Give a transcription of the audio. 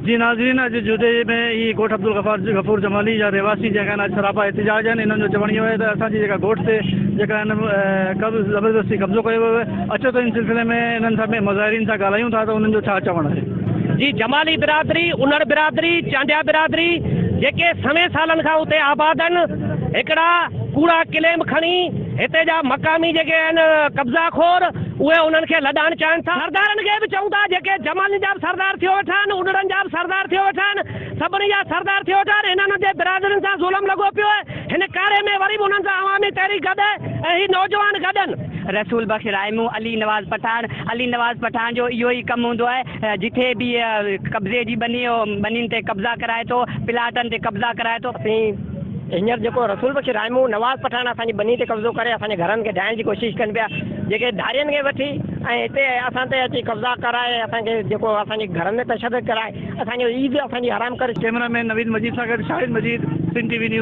जी नाज़रीन, अॼु जुदे में ही ॻोठ अब्दुल गफ़ूर जमाली जा रहवासी जेका आहिनि सरापा एहतिजाज आहिनि। इन्हनि जो चवण इहो आहे त असांजी जेका ॻोठ ते जेका ज़बरदस्ती कब्ज़ो कयो वियो आहे। अचो त इन सिलसिले में इन्हनि सां मुज़ाहिरीन सां ॻाल्हायूं था त उन्हनि जो छा चवणु आहे। जी जमाली बिरादरी, उनड़ बिरादरी, चांडिया बिरादरी जेके समय सालन खां उते आबाद आहिनि, हिकिड़ा कूड़ा क्लेम खणी हिते जा मकामी जेके आहिनि कब्ज़ाखोर उहे उन्हनि खे लॾाइण चाहिनि था। सरदारनि खे बि चऊं था जेके जमाली जा बि सरदार थियो वेठा आहिनि, उनड़नि जा बि सरदार थियो वेठा आहिनि, सभिनी जा सरदार थियो वेठा आहिनि। हिननि जे बिरादरियुनि सां ज़ुल्म लॻो पियो आहे। हिन कारे में वरी बि उन्हनि सां अवामी तहरीक गॾु ऐं ही नौजवान गॾनि। रसूल बख्श रायमू, अली नवाज़ पठान जो इहो ई कमु हूंदो आहे। जिथे बि कब्ज़े जी बनियुनि ते कब्ज़ा कराए थो, प्लाटनि ते कब्ज़ा कराए थो। हींअर जेको रसूल बख्श रायमू, नवाज़ पठान असांजी बनी ते कब्ज़ो करे असांजे घरनि खे ढाइण जी कोशिशि कनि पिया, जेके धारियनि खे वठी ऐं हिते असां ते अची कब्ज़ा कराए असांखे जेको असांजे घरनि में तशदुद कराए, असांजो ईद असांजी हराम करे। कैमरामैन नवीद मजीद सां गॾु शाहिद मजीद, सिंध टीवी न्यूज़।